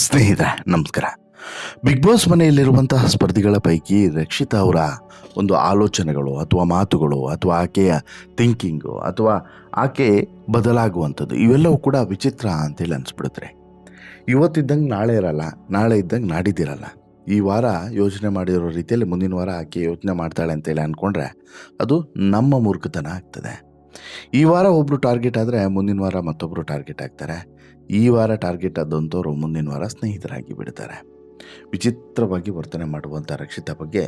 ಸ್ನೇಹಿತರೆ ನಮಸ್ಕಾರ. Big boss ಮನೆಯಲ್ಲಿರುವಂತಹ ಸ್ಪರ್ಧಿಗಳ ಪೈಕಿ ರಕ್ಷಿತಾ ಅವರ ಒಂದು ಆಲೋಚನೆಗಳು ಅಥವಾ ಮಾತುಗಳು ಅಥವಾ ಆಕೆಯ ಥಿಂಕಿಂಗು ಅಥವಾ ಆಕೆ ಬದಲಾಗುವಂಥದ್ದು ಇವೆಲ್ಲವೂ ಕೂಡ ವಿಚಿತ್ರ ಅಂತೇಳಿ ಅನಿಸ್ಬಿಡುತ್ತೆ. ಇವತ್ತಿದ್ದಂಗೆ ನಾಳೆ ಇರಲ್ಲ, ನಾಳೆ ಇದ್ದಂಗೆ ನಾಡಿದ್ದಿರಲ್ಲ. ಈ ವಾರ ಯೋಚನೆ ಮಾಡಿರೋ ರೀತಿಯಲ್ಲಿ ಮುಂದಿನ ವಾರ ಆಕೆ ಯೋಚನೆ ಮಾಡ್ತಾಳೆ ಅಂತೇಳಿ ಅಂದ್ಕೊಂಡ್ರೆ ಅದು ನಮ್ಮ ಮೂರ್ಖತನ ಆಗ್ತದೆ. ಈ ವಾರ ಒಬ್ಬರು ಟಾರ್ಗೆಟ್ ಆದರೆ ಮುಂದಿನ ವಾರ ಮತ್ತೊಬ್ಬರು ಟಾರ್ಗೆಟ್ ಆಗ್ತಾರೆ. ಈ ವಾರ ಟಾರ್ಗೆಟ್ ಆದಂಥವ್ರು ಮುಂದಿನ ವಾರ ಸ್ನೇಹಿತರಾಗಿ ಬಿಡ್ತಾರೆ. ವಿಚಿತ್ರವಾಗಿ ವರ್ತನೆ ಮಾಡುವಂಥ ರಕ್ಷಿತಾ ಬಗ್ಗೆ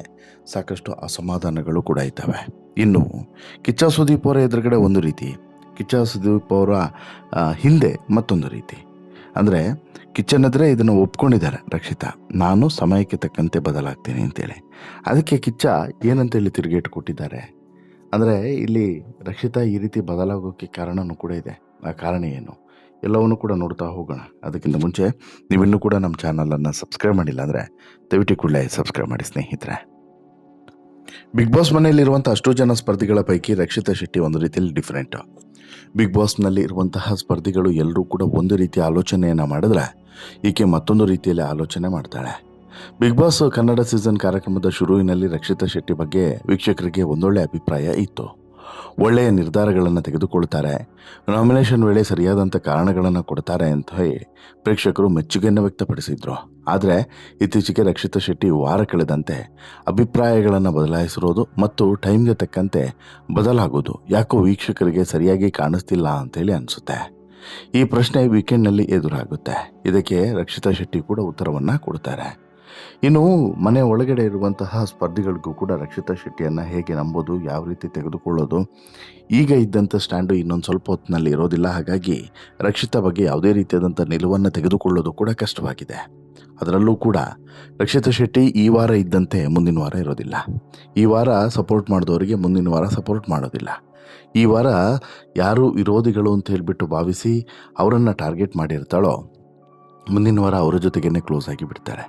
ಸಾಕಷ್ಟು ಅಸಮಾಧಾನಗಳು ಕೂಡ ಇದ್ದಾವೆ. ಇನ್ನು ಕಿಚ್ಚ ಸುದೀಪ್ ಅವರ ಎದುರುಗಡೆ ಒಂದು ರೀತಿ, ಕಿಚ್ಚ ಸುದೀಪ್ ಅವರ ಹಿಂದೆ ಮತ್ತೊಂದು ರೀತಿ. ಅಂದರೆ ಕಿಚ್ಚನ್ ಎದುರೇ ಇದನ್ನು ಒಪ್ಕೊಂಡಿದ್ದಾರೆ ರಕ್ಷಿತಾ, ನಾನು ಸಮಯಕ್ಕೆ ತಕ್ಕಂತೆ ಬದಲಾಗ್ತೀನಿ ಅಂತೇಳಿ. ಅದಕ್ಕೆ ಕಿಚ್ಚ ಏನಂತೇಳಿ ತಿರುಗೇಟು ಕೊಟ್ಟಿದ್ದಾರೆ ಅಂದರೆ ಇಲ್ಲಿ ರಕ್ಷಿತಾ ಈ ರೀತಿ ಬದಲಾಗೋಕ್ಕೆ ಕಾರಣವೂ ಕೂಡ ಇದೆ. ಆ ಕಾರಣ ಏನು ಎಲ್ಲವನ್ನೂ ಕೂಡ ನೋಡ್ತಾ ಹೋಗೋಣ. ಅದಕ್ಕಿಂತ ಮುಂಚೆ ನೀವಿನ್ನೂ ಕೂಡ ನಮ್ಮ ಚಾನಲನ್ನು ಸಬ್ಸ್ಕ್ರೈಬ್ ಮಾಡಿಲ್ಲ ಅಂದರೆ ದಯವಿಟ್ಟು ಕೂಡಲೇ ಸಬ್ಸ್ಕ್ರೈಬ್ ಮಾಡಿ ಸ್ನೇಹಿತರೆ. ಬಿಗ್ ಬಾಸ್ ಮನೆಯಲ್ಲಿರುವಂಥ ಅಷ್ಟೋ ಜನ ಸ್ಪರ್ಧಿಗಳ ಪೈಕಿ ರಕ್ಷಿತಾ ಶೆಟ್ಟಿ ಒಂದು ರೀತಿಯಲ್ಲಿ ಡಿಫ್ರೆಂಟು. ಬಿಗ್ ಬಾಸ್ನಲ್ಲಿ ಇರುವಂತಹ ಸ್ಪರ್ಧಿಗಳು ಎಲ್ಲರೂ ಕೂಡ ಒಂದು ರೀತಿಯ ಆಲೋಚನೆಯನ್ನು ಮಾಡಿದ್ರೆ ಈಕೆ ಮತ್ತೊಂದು ರೀತಿಯಲ್ಲಿ ಆಲೋಚನೆ ಮಾಡ್ತಾಳೆ. ಬಿಗ್ ಬಾಸ್ ಕನ್ನಡ ಸೀಸನ್ ಕಾರ್ಯಕ್ರಮದ ಶುರುವಿನಲ್ಲಿ ರಕ್ಷಿತಾ ಶೆಟ್ಟಿ ಬಗ್ಗೆ ವೀಕ್ಷಕರಿಗೆ ಒಂದೊಳ್ಳೆ ಅಭಿಪ್ರಾಯ ಇತ್ತು. ಒಳ್ಳೆಯ ನಿರ್ಧಾರಗಳನ್ನು ತೆಗೆದುಕೊಳ್ತಾರೆ, ನಾಮಿನೇಷನ್ ವೇಳೆ ಸರಿಯಾದಂಥ ಕಾರಣಗಳನ್ನು ಕೊಡ್ತಾರೆ ಅಂತ ಹೇಳಿ ಪ್ರೇಕ್ಷಕರು ಮೆಚ್ಚುಗೆಯನ್ನು ವ್ಯಕ್ತಪಡಿಸಿದ್ರು. ಆದರೆ ಇತ್ತೀಚೆಗೆ ರಕ್ಷಿತಾ ಶೆಟ್ಟಿ ವಾರ ಕಳೆದಂತೆ ಅಭಿಪ್ರಾಯಗಳನ್ನು ಬದಲಾಯಿಸಿರೋದು ಮತ್ತು ಟೈಮ್ಗೆ ತಕ್ಕಂತೆ ಬದಲಾಗೋದು ಯಾಕೋ ವೀಕ್ಷಕರಿಗೆ ಸರಿಯಾಗಿ ಕಾಣಿಸ್ತಿಲ್ಲ ಅಂತೇಳಿ ಅನಿಸುತ್ತೆ. ಈ ಪ್ರಶ್ನೆ ವೀಕೆಂಡ್ನಲ್ಲಿ ಎದುರಾಗುತ್ತೆ. ಇದಕ್ಕೆ ರಕ್ಷಿತಾ ಶೆಟ್ಟಿ ಕೂಡ ಉತ್ತರವನ್ನು ಕೊಡ್ತಾರೆ. ಇನ್ನು ಮನೆ ಒಳಗಡೆ ಇರುವಂತಹ ಸ್ಪರ್ಧಿಗಳಿಗೂ ಕೂಡ ರಕ್ಷಿತಾ ಶೆಟ್ಟಿಯನ್ನು ಹೇಗೆ ನಂಬೋದು, ಯಾವ ರೀತಿ ತೆಗೆದುಕೊಳ್ಳೋದು, ಈಗ ಇದ್ದಂಥ ಸ್ಟ್ಯಾಂಡು ಇನ್ನೊಂದು ಸ್ವಲ್ಪ ಹೊತ್ತಿನಲ್ಲಿ ಇರೋದಿಲ್ಲ. ಹಾಗಾಗಿ ರಕ್ಷಿತಾ ಬಗ್ಗೆ ಯಾವುದೇ ರೀತಿಯಾದಂಥ ನಿಲುವನ್ನು ತೆಗೆದುಕೊಳ್ಳೋದು ಕೂಡ ಕಷ್ಟವಾಗಿದೆ. ಅದರಲ್ಲೂ ಕೂಡ ರಕ್ಷಿತಾ ಶೆಟ್ಟಿ ಈ ವಾರ ಇದ್ದಂತೆ ಮುಂದಿನ ವಾರ ಇರೋದಿಲ್ಲ. ಈ ವಾರ ಸಪೋರ್ಟ್ ಮಾಡಿದವರಿಗೆ ಮುಂದಿನ ವಾರ ಸಪೋರ್ಟ್ ಮಾಡೋದಿಲ್ಲ. ಈ ವಾರ ಯಾರು ವಿರೋಧಿಗಳು ಅಂತ ಹೇಳಿಬಿಟ್ಟು ಭಾವಿಸಿ ಅವರನ್ನು ಟಾರ್ಗೆಟ್ ಮಾಡಿರ್ತಾಳೋ ಮುಂದಿನ ವಾರ ಅವರ ಜೊತೆಗೇ ಕ್ಲೋಸ್ ಆಗಿ ಬಿಡ್ತಾರೆ.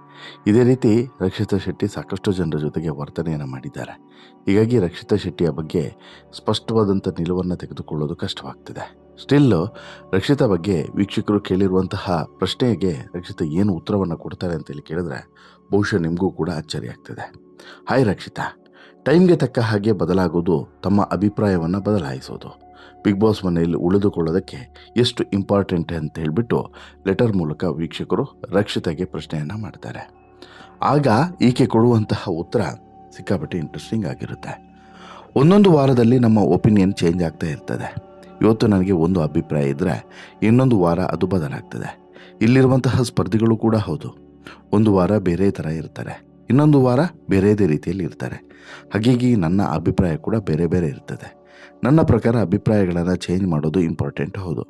ಇದೇ ರೀತಿ ರಕ್ಷಿತಾ ಶೆಟ್ಟಿ ಸಾಕಷ್ಟು ಜನರ ಜೊತೆಗೆ ವರ್ತನೆಯನ್ನು ಮಾಡಿದ್ದಾರೆ. ಹೀಗಾಗಿ ರಕ್ಷಿತಾ ಶೆಟ್ಟಿಯ ಬಗ್ಗೆ ಸ್ಪಷ್ಟವಾದಂಥ ನಿಲುವನ್ನು ತೆಗೆದುಕೊಳ್ಳೋದು ಕಷ್ಟವಾಗ್ತಿದೆ. ಸ್ಟಿಲ್ಲು ರಕ್ಷಿತಾ ಬಗ್ಗೆ ವೀಕ್ಷಕರು ಕೇಳಿರುವಂತಹ ಪ್ರಶ್ನೆಗೆ ರಕ್ಷಿತಾ ಏನು ಉತ್ತರವನ್ನು ಕೊಡ್ತಾರೆ ಅಂತೇಳಿ ಕೇಳಿದ್ರೆ ಬಹುಶಃ ನಿಮಗೂ ಕೂಡ ಅಚ್ಚರಿ ಆಗ್ತದೆ. ಹಾಯ್ ರಕ್ಷಿತಾ, ಟೈಮ್ಗೆ ತಕ್ಕ ಹಾಗೆ ಬದಲಾಗೋದು, ತಮ್ಮ ಅಭಿಪ್ರಾಯವನ್ನು ಬದಲಾಯಿಸೋದು ಬಿಗ್ ಬಾಸ್ ಮನೆಯಲ್ಲಿ ಉಳಿದುಕೊಳ್ಳೋದಕ್ಕೆ ಎಷ್ಟು ಇಂಪಾರ್ಟೆಂಟ್ ಅಂತ ಹೇಳಿಬಿಟ್ಟು ಲೆಟರ್ ಮೂಲಕ ವೀಕ್ಷಕರು ರಕ್ಷಿತಾಗೆ ಪ್ರಶ್ನೆಯನ್ನು ಮಾಡ್ತಾರೆ. ಆಗ ಈಕೆ ಕೊಡುವಂತಹ ಉತ್ತರ ಸಿಕ್ಕಾಪಟ್ಟೆ ಇಂಟ್ರೆಸ್ಟಿಂಗ್ ಆಗಿರುತ್ತೆ. ಒಂದೊಂದು ವಾರದಲ್ಲಿ ನಮ್ಮ ಒಪಿನಿಯನ್ ಚೇಂಜ್ ಆಗ್ತಾ ಇರ್ತದೆ. ಇವತ್ತು ನನಗೆ ಒಂದು ಅಭಿಪ್ರಾಯ ಇದ್ದರೆ ಇನ್ನೊಂದು ವಾರ ಅದು ಬದಲಾಗ್ತದೆ. ಇಲ್ಲಿರುವಂತಹ ಸ್ಪರ್ಧಿಗಳು ಕೂಡ ಹೌದು, ಒಂದು ವಾರ ಬೇರೆ ಥರ ಇರ್ತಾರೆ, ಇನ್ನೊಂದು ವಾರ ಬೇರೆದೇ ರೀತಿಯಲ್ಲಿ ಇರ್ತಾರೆ. ಹಾಗಾಗಿ ನನ್ನ ಅಭಿಪ್ರಾಯ ಕೂಡ ಬೇರೆ ಬೇರೆ ಇರ್ತದೆ. ನನ್ನ ಪ್ರಕಾರ ಅಭಿಪ್ರಾಯಗಳನ್ನು ಚೇಂಜ್ ಮಾಡೋದು ಇಂಪಾರ್ಟೆಂಟ್ ಹೌದು.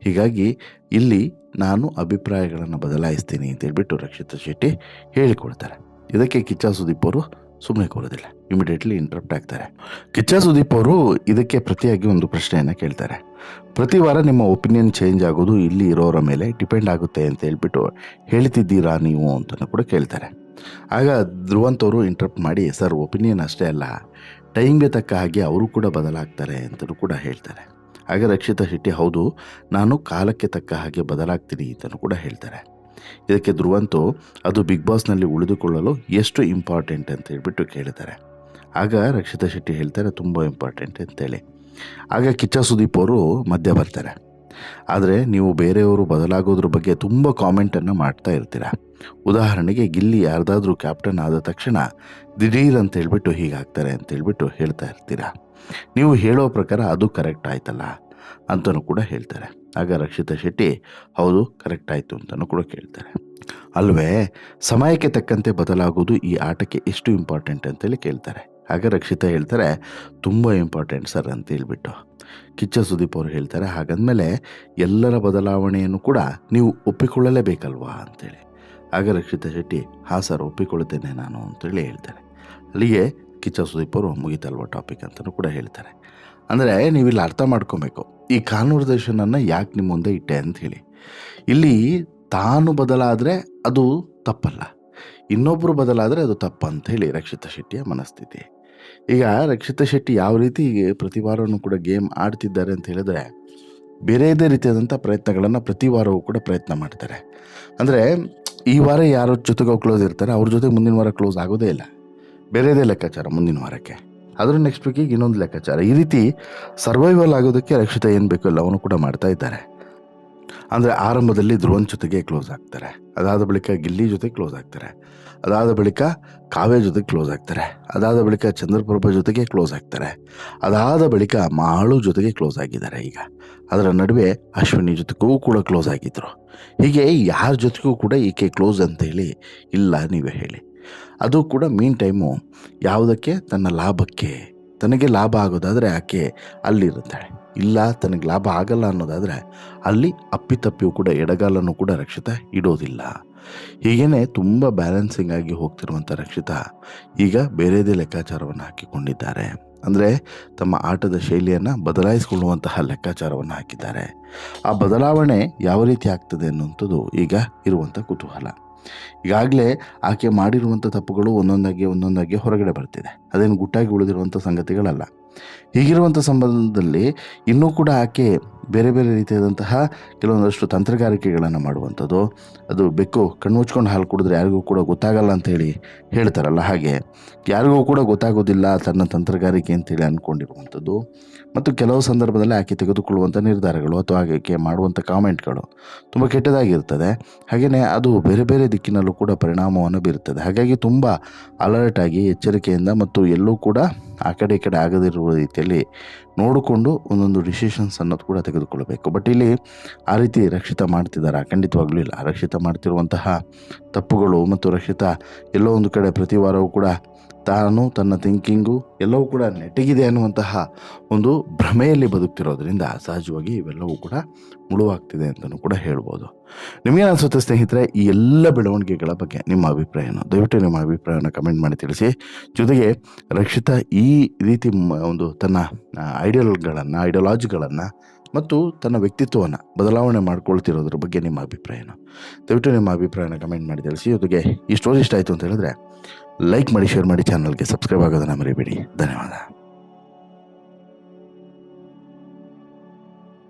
ಹೀಗಾಗಿ ಇಲ್ಲಿ ನಾನು ಅಭಿಪ್ರಾಯಗಳನ್ನು ಬದಲಾಯಿಸ್ತೀನಿ ಅಂತೇಳ್ಬಿಟ್ಟು ರಕ್ಷಿತಾ ಶೆಟ್ಟಿ ಹೇಳಿಕೊಡ್ತಾರೆ. ಇದಕ್ಕೆ ಕಿಚ್ಚ ಸುದೀಪ್ ಅವರು ಸುಮ್ಮನೆ ಕೊಡೋದಿಲ್ಲ, ಇಮಿಡಿಯೇಟ್ಲಿ ಇಂಟರಪ್ಟ್ ಆಗ್ತಾರೆ. ಕಿಚ್ಚ ಸುದೀಪ್ ಅವರು ಇದಕ್ಕೆ ಪ್ರತಿಯಾಗಿ ಒಂದು ಪ್ರಶ್ನೆಯನ್ನು ಕೇಳ್ತಾರೆ. ಪ್ರತಿ ವಾರ ನಿಮ್ಮ ಒಪಿನಿಯನ್ ಚೇಂಜ್ ಆಗೋದು ಇಲ್ಲಿ ಇರೋರ ಮೇಲೆ ಡಿಪೆಂಡ್ ಆಗುತ್ತೆ ಅಂತ ಹೇಳ್ಬಿಟ್ಟು ಹೇಳ್ತಿದ್ದೀರಾ ನೀವು ಅಂತಲೂ ಕೂಡ ಕೇಳ್ತಾರೆ. ಆಗ ಧ್ರುವಂತವರು ಇಂಟರಪ್ಟ್ ಮಾಡಿ, ಸರ್ ಒಪಿನಿಯನ್ ಅಷ್ಟೇ ಅಲ್ಲ, ಟೈಮ್ಗೆ ತಕ್ಕ ಹಾಗೆ ಅವರು ಕೂಡ ಬದಲಾಗ್ತಾರೆ ಅಂತಲೂ ಕೂಡ ಹೇಳ್ತಾರೆ. ಆಗ ರಕ್ಷಿತಾ ಶೆಟ್ಟಿ ಹೌದು, ನಾನು ಕಾಲಕ್ಕೆ ತಕ್ಕ ಹಾಗೆ ಬದಲಾಗ್ತೀನಿ ಅಂತಲೂ ಕೂಡ ಹೇಳ್ತಾರೆ. ಇದಕ್ಕೆ ಧ್ರುವಂತು ಅದು ಬಿಗ್ ಬಾಸ್ನಲ್ಲಿ ಉಳಿದುಕೊಳ್ಳಲು ಎಷ್ಟು ಇಂಪಾರ್ಟೆಂಟ್ ಅಂತ ಹೇಳ್ಬಿಟ್ಟು ಕೇಳ್ತಾರೆ. ಆಗ ರಕ್ಷಿತಾ ಶೆಟ್ಟಿ ಹೇಳ್ತಾರೆ ತುಂಬ ಇಂಪಾರ್ಟೆಂಟ್ ಅಂತೇಳಿ. ಆಗ ಕಿಚ್ಚ ಸುದೀಪ್ ಅವರು ಮಧ್ಯ ಬರ್ತಾರೆ. ಆದರೆ ನೀವು ಬೇರೆಯವರು ಬದಲಾಗೋದ್ರ ಬಗ್ಗೆ ತುಂಬ ಕಾಮೆಂಟನ್ನು ಮಾಡ್ತಾ ಇರ್ತೀರ. ಉದಾಹರಣೆಗೆ ಗಿಲ್ಲಿ ಯಾರ್ದಾದ್ರೂ ಕ್ಯಾಪ್ಟನ್ ಆದ ತಕ್ಷಣ ದಿಢೀರ್ ಅಂತ ಹೇಳ್ಬಿಟ್ಟು ಹೀಗಾಗ್ತಾರೆ ಅಂತ ಹೇಳ್ಬಿಟ್ಟು ಹೇಳ್ತಾ ಇರ್ತೀರ. ನೀವು ಹೇಳೋ ಪ್ರಕಾರ ಅದು ಕರೆಕ್ಟ್ ಆಯ್ತಲ್ಲ ಅಂತಲೂ ಕೂಡ ಹೇಳ್ತಾರೆ. ಆಗ ರಕ್ಷಿತಾ ಶೆಟ್ಟಿ ಹೌದು ಕರೆಕ್ಟ್ ಆಯಿತು ಅಂತಲೂ ಕೂಡ ಕೇಳ್ತಾರೆ. ಅಲ್ವೇ, ಸಮಯಕ್ಕೆ ತಕ್ಕಂತೆ ಬದಲಾಗೋದು ಈ ಆಟಕ್ಕೆ ಎಷ್ಟು ಇಂಪಾರ್ಟೆಂಟ್ ಅಂತೇಳಿ ಕೇಳ್ತಾರೆ. ಆಗ ರಕ್ಷಿತಾ ಹೇಳ್ತಾರೆ ತುಂಬ ಇಂಪಾರ್ಟೆಂಟ್ ಸರ್ ಅಂತ ಹೇಳ್ಬಿಟ್ಟು. ಕಿಚ್ಚ ಸುದೀಪ್ ಅವರು ಹೇಳ್ತಾರೆ ಹಾಗಂದಮೇಲೆ ಎಲ್ಲರ ಬದಲಾವಣೆಯನ್ನು ಕೂಡ ನೀವು ಒಪ್ಪಿಕೊಳ್ಳಲೇಬೇಕಲ್ವಾ ಅಂತೇಳಿ. ಆಗ ರಕ್ಷಿತಾ ಶೆಟ್ಟಿ ಹಾಂ ಸರ್ ಒಪ್ಪಿಕೊಳ್ತೇನೆ ನಾನು ಅಂತೇಳಿ ಹೇಳ್ತಾರೆ. ಅಲ್ಲಿಗೆ ಕಿಚ್ಚ ಸುದೀಪ್ ಅವರು ಮುಗಿತಲ್ವ ಟಾಪಿಕ್ ಅಂತಲೂ ಕೂಡ ಹೇಳ್ತಾರೆ. ಅಂದರೆ ನೀವಿಲ್ಲಿ ಅರ್ಥ ಮಾಡ್ಕೊಬೇಕು, ಈ ಕಾನ್ವರ್ಸೇಷನನ್ನು ಯಾಕೆ ನಿಮ್ಮ ಮುಂದೆ ಇಟ್ಟೆ ಅಂಥೇಳಿ. ಇಲ್ಲಿ ತಾನು ಬದಲಾದರೆ ಅದು ತಪ್ಪಲ್ಲ, ಇನ್ನೊಬ್ಬರು ಬದಲಾದರೆ ಅದು ತಪ್ಪಂಥೇಳಿ ರಕ್ಷಿತಾ ಶೆಟ್ಟಿಯ ಮನಸ್ಥಿತಿ. ಈಗ ರಕ್ಷಿತಾ ಶೆಟ್ಟಿ ಯಾವ ರೀತಿ ಪ್ರತಿ ವಾರವೂ ಕೂಡ ಗೇಮ್ ಆಡ್ತಿದ್ದಾರೆ ಅಂತ ಹೇಳಿದ್ರೆ ಬೇರೆಯದೇ ರೀತಿಯಾದಂಥ ಪ್ರಯತ್ನಗಳನ್ನು ಪ್ರತಿ ವಾರವೂ ಕೂಡ ಪ್ರಯತ್ನ ಮಾಡ್ತಾರೆ. ಅಂದರೆ ಈ ವಾರ ಯಾರ ಜೊತೆಗೆ ಕ್ಲೋಸ್ ಇರ್ತಾರೆ ಅವ್ರ ಜೊತೆ ಮುಂದಿನ ವಾರ ಕ್ಲೋಸ್ ಆಗೋದೇ ಇಲ್ಲ, ಬೇರೆದೇ ಲೆಕ್ಕಾಚಾರ ಮುಂದಿನ ವಾರಕ್ಕೆ, ಅದ್ರ ನೆಕ್ಸ್ಟ್ ವೀಕಿಗೆ ಇನ್ನೊಂದು ಲೆಕ್ಕಾಚಾರ. ಈ ರೀತಿ ಸರ್ವೈವಲ್ ಆಗೋದಕ್ಕೆ ರಕ್ಷಿತಾ ಏನು ಬೇಕೋ ಎಲ್ಲವನ್ನೂ ಕೂಡ ಮಾಡ್ತಾ ಇದ್ದಾರೆ. ಅಂದರೆ ಆರಂಭದಲ್ಲಿ ಧ್ರುವನ್ ಜೊತೆಗೆ ಕ್ಲೋಸ್ ಆಗ್ತಾರೆ, ಅದಾದ ಬಳಿಕ ಗಿಲ್ಲಿ ಜೊತೆ ಕ್ಲೋಸ್ ಆಗ್ತಾರೆ, ಅದಾದ ಬಳಿಕ ಕಾವ್ಯ ಜೊತೆಗೆ ಕ್ಲೋಸ್ ಆಗ್ತಾರೆ, ಅದಾದ ಬಳಿಕ ಚಂದ್ರಪ್ರಭಾ ಜೊತೆಗೆ ಕ್ಲೋಸ್ ಆಗ್ತಾರೆ, ಅದಾದ ಬಳಿಕ ಮಾಳು ಜೊತೆಗೆ ಕ್ಲೋಸ್ ಆಗಿದ್ದಾರೆ. ಈಗ ಅದರ ನಡುವೆ ಅಶ್ವಿನಿ ಜೊತೆಗೂ ಕೂಡ ಕ್ಲೋಸ್ ಆಗಿದ್ದರು. ಹೀಗೆ ಯಾರ ಜೊತೆಗೂ ಕೂಡ ಈಕೆ ಕ್ಲೋಸ್ ಅಂತೇಳಿ ಇಲ್ಲ, ನೀವೇ ಹೇಳಿ. ಅದು ಕೂಡ ಮೀನ್ ಟೈಮು ಯಾವುದಕ್ಕೆ, ತನ್ನ ಲಾಭಕ್ಕೆ. ತನಗೆ ಲಾಭ ಆಗೋದಾದರೆ ಆಕೆ ಅಲ್ಲಿರುತ್ತಾಳೆ, ಇಲ್ಲ ತನಗೆ ಲಾಭ ಆಗಲ್ಲ ಅನ್ನೋದಾದರೆ ಅಲ್ಲಿ ಅಪ್ಪಿತಪ್ಪಿಯೂ ಕೂಡ ಎಡಗಾಲನ್ನು ಕೂಡ ರಕ್ಷಿತಾ ಇಡೋದಿಲ್ಲ. ಹೀಗೇ ತುಂಬ ಬ್ಯಾಲೆನ್ಸಿಂಗ್ ಆಗಿ ಹೋಗ್ತಿರುವಂಥ ರಕ್ಷಿತಾ ಈಗ ಬೇರೆದೇ ಲೆಕ್ಕಾಚಾರವನ್ನು ಹಾಕಿಕೊಂಡಿದ್ದಾರೆ. ಅಂದರೆ ತಮ್ಮ ಆಟದ ಶೈಲಿಯನ್ನು ಬದಲಾಯಿಸಿಕೊಳ್ಳುವಂತಹ ಲೆಕ್ಕಾಚಾರವನ್ನು ಹಾಕಿದ್ದಾರೆ. ಆ ಬದಲಾವಣೆ ಯಾವ ರೀತಿ ಆಗ್ತದೆ ಅನ್ನುವಂಥದ್ದು ಈಗ ಇರುವಂಥ ಕುತೂಹಲ. ಈಗಾಗಲೇ ಆಕೆ ಮಾಡಿರುವಂಥ ತಪ್ಪುಗಳು ಒಂದೊಂದಾಗಿ ಹೊರಗಡೆ ಬರ್ತಿದೆ, ಅದೇನು ಗುಟ್ಟಾಗಿ ಉಳಿದಿರುವಂಥ ಸಂಗತಿಗಳಲ್ಲ. ಹೀಗಿರುವಂಥ ಸಂಬಂಧದಲ್ಲಿ ಇನ್ನೂ ಕೂಡ ಆಕೆ ಬೇರೆ ಬೇರೆ ರೀತಿಯಾದಂತಹ ಕೆಲವೊಂದಷ್ಟು ತಂತ್ರಗಾರಿಕೆಗಳನ್ನು ಮಾಡುವಂಥದ್ದು, ಅದು ಬೆಕ್ಕು ಕಣ್ಣು ಮುಚ್ಕೊಂಡು ಹಾಲು ಕುಡಿದ್ರೆ ಯಾರಿಗೂ ಕೂಡ ಗೊತ್ತಾಗಲ್ಲ ಅಂಥೇಳಿ ಹೇಳ್ತಾರಲ್ಲ, ಹಾಗೆ ಯಾರಿಗೂ ಕೂಡ ಗೊತ್ತಾಗೋದಿಲ್ಲ ತನ್ನ ತಂತ್ರಗಾರಿಕೆ ಅಂತೇಳಿ ಅಂದ್ಕೊಂಡಿರುವಂಥದ್ದು. ಮತ್ತು ಕೆಲವು ಸಂದರ್ಭದಲ್ಲಿ ಆಕೆ ತೆಗೆದುಕೊಳ್ಳುವಂಥ ನಿರ್ಧಾರಗಳು ಅಥವಾ ಆಕೆ ಮಾಡುವಂಥ ಕಾಮೆಂಟ್ಗಳು ತುಂಬ ಕೆಟ್ಟದಾಗಿರ್ತದೆ. ಹಾಗೆಯೇ ಅದು ಬೇರೆ ಬೇರೆ ದಿಕ್ಕಿನಲ್ಲೂ ಕೂಡ ಪರಿಣಾಮವನ್ನು ಬೀರುತ್ತದೆ. ಹಾಗಾಗಿ ತುಂಬ ಅಲರ್ಟ್ ಆಗಿ ಎಚ್ಚರಿಕೆಯಿಂದ ಮತ್ತು ಎಲ್ಲೂ ಕೂಡ ಆ ಕಡೆ ಈ ಕಡೆ ಆಗದಿರುವ ರೀತಿಯಲ್ಲಿ ನೋಡಿಕೊಂಡು ಒಂದೊಂದು ಡಿಸಿಷನ್ಸ್ ಅನ್ನೋದು ಕೂಡ ತೆಗೆದುಕೊಳ್ಳಬೇಕು. ಬಟ್ ಇಲ್ಲಿ ಆ ರೀತಿ ರಕ್ಷಿತಾ ಮಾಡ್ತಿದ್ದಾರೆ? ಖಂಡಿತವಾಗ್ಲೂ ಇಲ್ಲ. ರಕ್ಷಿತಾ ಮಾಡ್ತಿರುವಂತಹ ತಪ್ಪುಗಳು ಮತ್ತು ರಕ್ಷಿತಾ ಎಲ್ಲೋ ಒಂದು ಕಡೆ ಪ್ರತಿ ವಾರವೂ ಕೂಡ ತಾನು ತನ್ನ ಥಿಂಕಿಂಗು ಎಲ್ಲವೂ ಕೂಡ ನೆಟ್ಟಗಿದೆ ಅನ್ನುವಂತಹ ಒಂದು ಭ್ರಮೆಯಲ್ಲಿ ಬದುಕ್ತಿರೋದ್ರಿಂದ ಸಹಜವಾಗಿ ಇವೆಲ್ಲವೂ ಕೂಡ ಮುಳುವಾಗ್ತಿದೆ ಅಂತಲೂ ಕೂಡ ಹೇಳ್ಬೋದು. ನಿಮಗೇನು ಅನಿಸುತ್ತೆ ಸ್ನೇಹಿತರೆ ಈ ಎಲ್ಲ ಬೆಳವಣಿಗೆಗಳ ಬಗ್ಗೆ ನಿಮ್ಮ ಅಭಿಪ್ರಾಯನ ದಯವಿಟ್ಟು ನಿಮ್ಮ ಅಭಿಪ್ರಾಯನ ಕಮೆಂಟ್ ಮಾಡಿ ತಿಳಿಸಿ. ಜೊತೆಗೆ ರಕ್ಷಿತಾ ಈ ರೀತಿ ಒಂದು ತನ್ನ ಐಡಿಯಾಲಜಿಗಳನ್ನು ಮತ್ತು ತನ್ನ ವ್ಯಕ್ತಿತ್ವವನ್ನು ಬದಲಾವಣೆ ಮಾಡ್ಕೊಳ್ತಿರೋದ್ರ ಬಗ್ಗೆ ನಿಮ್ಮ ಅಭಿಪ್ರಾಯನ ದಯವಿಟ್ಟು ನಿಮ್ಮ ಅಭಿಪ್ರಾಯನ ಕಮೆಂಟ್ ಮಾಡಿ ತಿಳಿಸಿ. ಜೊತೆಗೆ ಈ ಸ್ಟೋರಿ ಇಷ್ಟ ಆಯಿತು ಅಂತ ಹೇಳಿದ್ರೆ ಲೈಕ್ ಮಾಡಿ, ಶೇರ್ ಮಾಡಿ, ಚಾನಲ್ಗೆ ಸಬ್ಸ್ಕ್ರೈಬ್ ಆಗೋದನ್ನು ಮರಿಬೇಡಿ. ಧನ್ಯವಾದ.